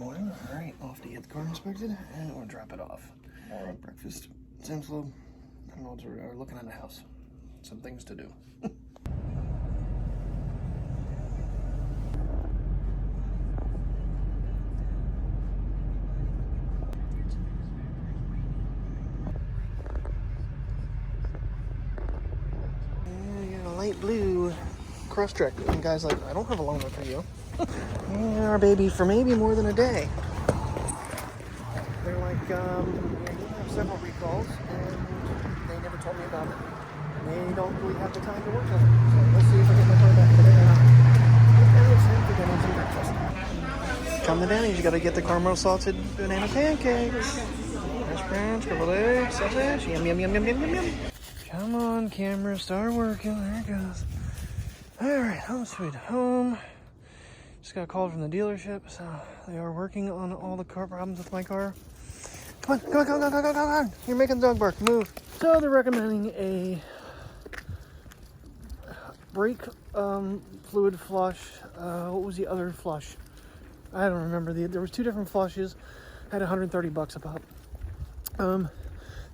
morning. All right, off to get the car inspected and we'll drop it off. Breakfast, Sam's Club, and we're looking at the house. Some things to do. Light blue Crosstrek. And guys like, I don't have a loaner for you. Our baby for maybe more than a day. They're like, you have several recalls, and they never told me about it. They don't really have the time to work on it. So let's see if I get my car back today or not. And it's time for dinner and some breakfast. Come to Denny's, you gotta get the caramel salted banana pancakes. Hash browns, scrambled eggs, sausage, yum, yum, yum, yum, yum, yum, yum. Come on, camera, start working. There it goes. Alright, home sweet home. Just got a call from the dealership, so they are working on all the car problems with my car. Come on, come on, come on, come on, come on. You're making the dog bark. Move. So they're recommending a brake fluid flush. What was the other flush? I don't remember. There was two different flushes. Had $130 about.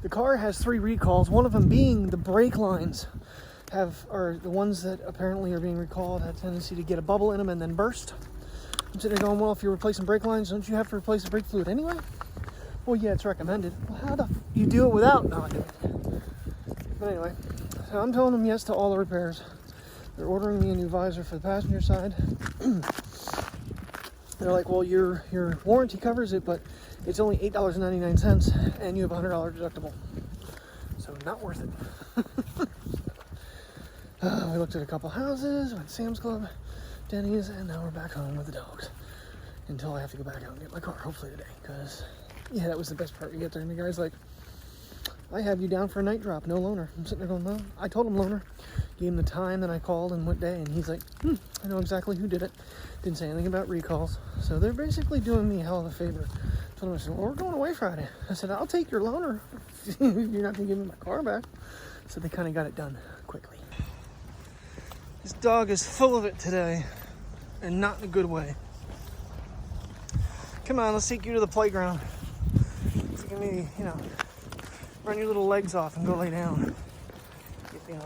The car has 3 recalls. One of them being the brake lines are the ones that apparently are being recalled, have a tendency to get a bubble in them and then burst. I'm sitting there going, well, if you're replacing brake lines, don't you have to replace the brake fluid anyway? Well, yeah, it's recommended. Well, how the you do it without not doing it? But anyway, so I'm telling them yes to all the repairs. They're ordering me a new visor for the passenger side. They're like, well, your warranty covers it, but it's only $8.99 and you have a $100 deductible. So not worth it. We looked at a couple houses, went to Sam's Club, Denny's, and now we're back home with the dogs. Until I have to go back out and get my car, hopefully today. Because, yeah, that was the best part. We get there and the guy's like, I have you down for a night drop, no loaner. I'm sitting there going, no. I told him loaner. Gave him the time that I called and what day. And he's like, I know exactly who did it. Didn't say anything about recalls. So they're basically doing me a hell of a favor. So I said, well, we're going away Friday. I said, I'll take your loaner. You're not going to give me my car back. So they kind of got it done quickly. This dog is full of it today, and not in a good way. Come on, let's take you to the playground. So you can maybe, run your little legs off and go lay down.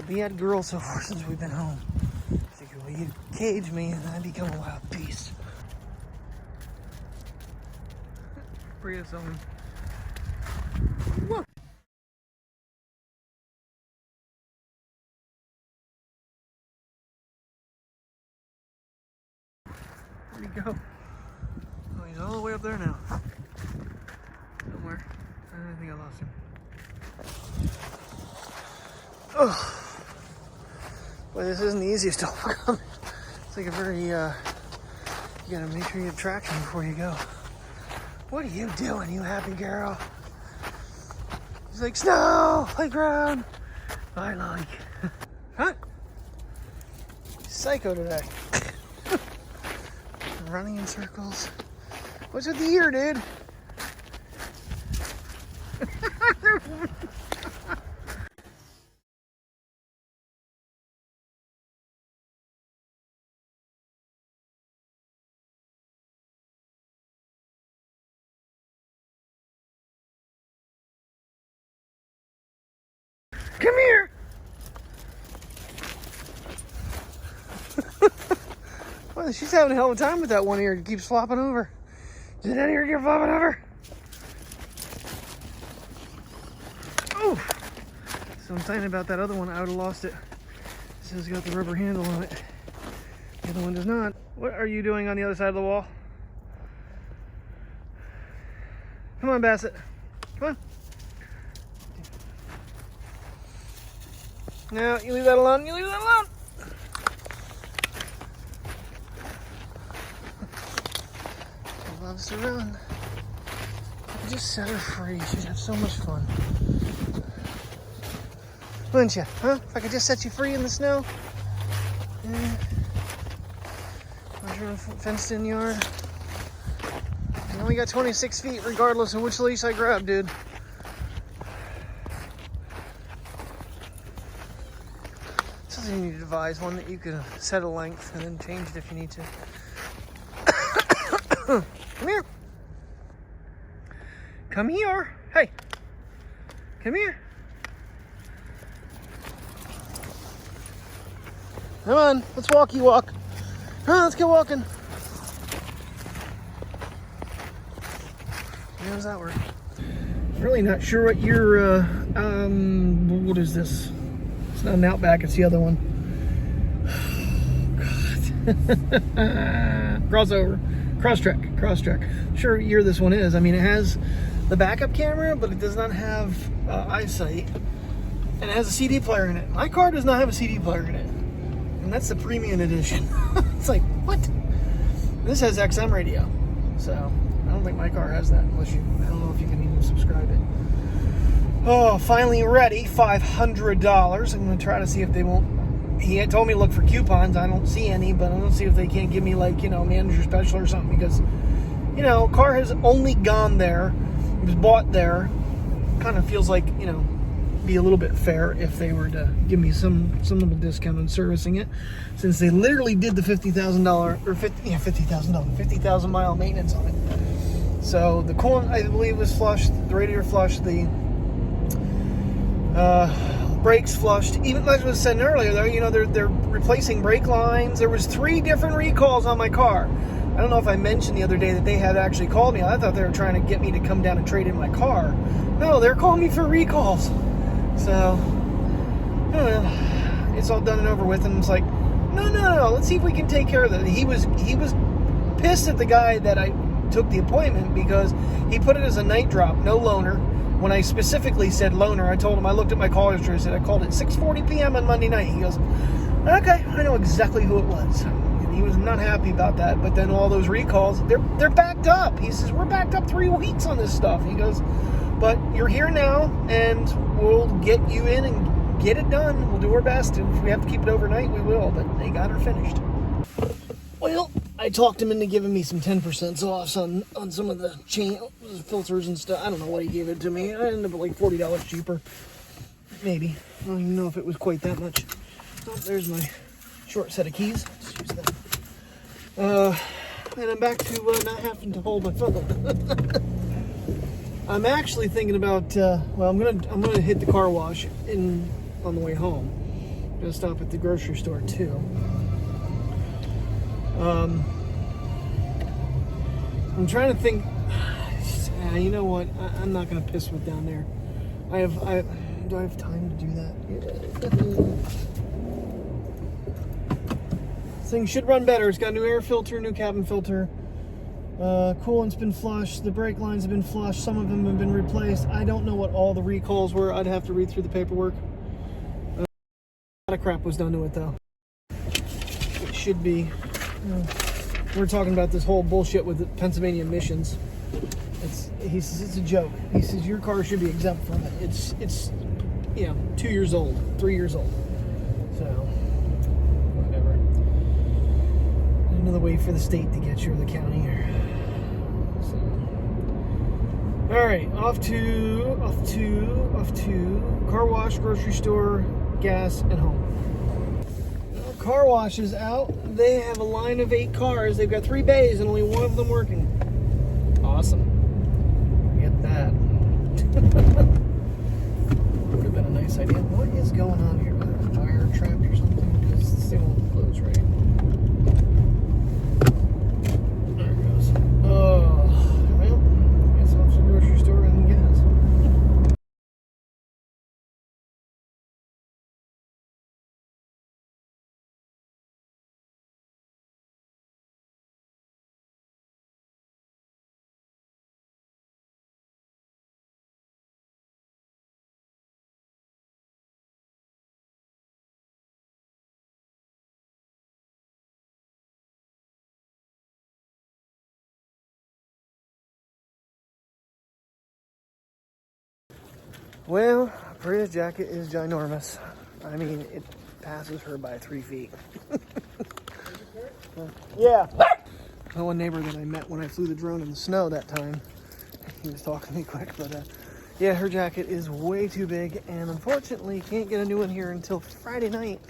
Be at girl so far since we've been home. Figure, well, you cage me and I become a wild beast. Bring us on. Whoa. Where'd he go? Oh, he's all the way up there now. Somewhere. I think I lost him. Oh. Boy, this isn't the easiest to overcome. It's like a very, you gotta make sure you have traction before you go. What are you doing, you happy girl? He's like, snow, playground. I like. Huh? Psycho today. Running in circles. What's with the ear, dude? Come here! Well, she's having a hell of a time with that one ear. It keeps flopping over. Did that ear keep flopping over? Oh! So I'm saying about that other one, I would have lost it. This has got the rubber handle on it. The other one does not. What are you doing on the other side of the wall? Come on, Bassett. Come on. No, you leave that alone. You leave that alone. She loves to run. If I could just set her free, she'd have so much fun. Wouldn't you? Huh? If I could just set you free in the snow. Yeah. You're in a fenced-in yard. You only got 26 feet regardless of which leash I grab, dude. So you need to devise one that you can set a length and then change it if you need to. Come here. Come here. Hey. Come here. Come on, let's walkie walk. Come on, let's get walking. How does that work? Really not sure what your, what is this? It's not an Outback, it's the other one. Oh, God. Crossover. Crosstrack. Sure what year this one is. I mean, it has the backup camera, but it does not have eyesight. And it has a CD player in it. My car does not have a CD player in it. And that's the premium edition. It's like, what? This has XM radio. So, I don't think my car has that unless you, I don't know if you can even subscribe it. Oh, finally ready, $500. I'm going to try to see if they won't. He had told me to look for coupons. I don't see any, but I'm going to see if they can't give me, like, you know, manager special or something, because, you know, car has only gone there. It was bought there. Kind of feels like, you know, be a little bit fair if they were to give me some little discount on servicing it, since they literally did the $50,000 or 50,000 mile maintenance on it. So the coolant, I believe, was flushed, the radiator flushed, the brakes flushed. Even like I was saying earlier, though, you know, they're replacing brake lines. There was 3 different recalls on my car. I don't know if I mentioned the other day that they had actually called me. I thought they were trying to get me to come down and trade in my car. No, they're calling me for recalls. So, I don't know. It's all done and over with, and it's like, no, let's see if we can take care of that. He was pissed at the guy that I took the appointment because he put it as a night drop, no loaner. When I specifically said loaner, I told him, I looked at my call history, I said I called at 6:40 p.m. on Monday night. He goes, okay, I know exactly who it was. And he was not happy about that, but then all those recalls, they're backed up. He says, we're backed up 3 weeks on this stuff. He goes, but you're here now, and we'll get you in and get it done. We'll do our best. If we have to keep it overnight, we will, but they got her finished. Well, I talked him into giving me some 10% off on some of the chain filters and stuff. I don't know what he gave it to me. I ended up at like $40 cheaper. Maybe. I don't even know if it was quite that much. Oh, there's my short set of keys. Let's use that. And I'm back to not having to hold my phone. I'm actually thinking about, well, I'm gonna hit the car wash on the way home. I'm gonna stop at the grocery store too. I'm trying to think. You know what? I'm not gonna piss with down there. Do I have time to do that? This thing should run better. It's got a new air filter, new cabin filter. Coolant's been flushed. The brake lines have been flushed. Some of them have been replaced. I don't know what all the recalls were. I'd have to read through the paperwork. A lot of crap was done to it, though. It should be. We're talking about this whole bullshit with the Pennsylvania emissions. He says it's a joke. He says your car should be exempt from it. It's 2 years old, 3 years old. So whatever. Another way for the state to get you, or the county. So, all right, off to car wash, grocery store, gas, and home. Car wash is out. They have a line of 8 cars. They've got 3 bays and only 1 of them working. Awesome. Get that. Would have been a nice idea. What is going on here? A wire trapped or something? Because this thing won't close right. There it goes. Oh, well, I guess off to the grocery store and gas. Well, Priya's jacket is ginormous. I mean, it passes her by 3 feet. Yeah. The one neighbor that I met when I flew the drone in the snow that time, he was talking to me quick, but yeah, her jacket is way too big, and unfortunately can't get a new one here until Friday night.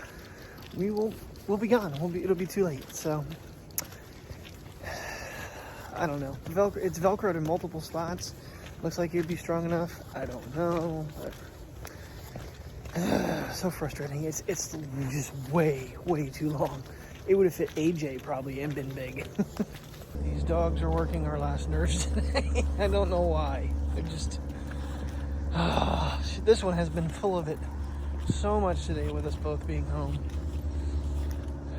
We'll be gone. It'll be too late. So I don't know. It's Velcroed in multiple spots. Looks like it'd be strong enough. I don't know. But so frustrating. It's just way too long. It would have fit AJ probably and been big. These dogs are working our last nerves today. I don't know why. They're just... this one has been full of it so much today with us both being home.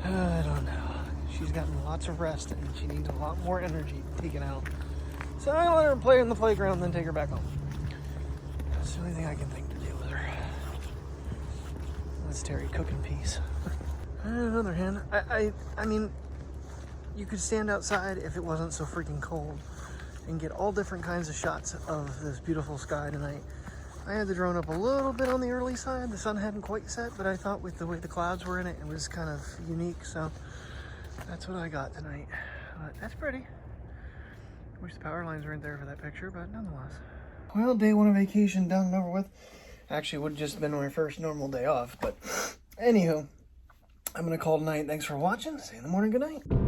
I don't know. She's gotten lots of rest and she needs a lot more energy taken out. So I let her play in the playground, then take her back home. That's the only thing I can think to do with her. Let's Terry cook in peace. On the other hand, I mean, you could stand outside if it wasn't so freaking cold and get all different kinds of shots of this beautiful sky tonight. I had the drone up a little bit on the early side. The sun hadn't quite set, but I thought with the way the clouds were in it, it was kind of unique. So that's what I got tonight. But that's pretty. Wish the power lines weren't there for that picture, but nonetheless. Well, day one of vacation done and over with. Actually, would have just been my first normal day off, but anywho, I'm going to call tonight. Thanks for watching. See you in the morning. Good night.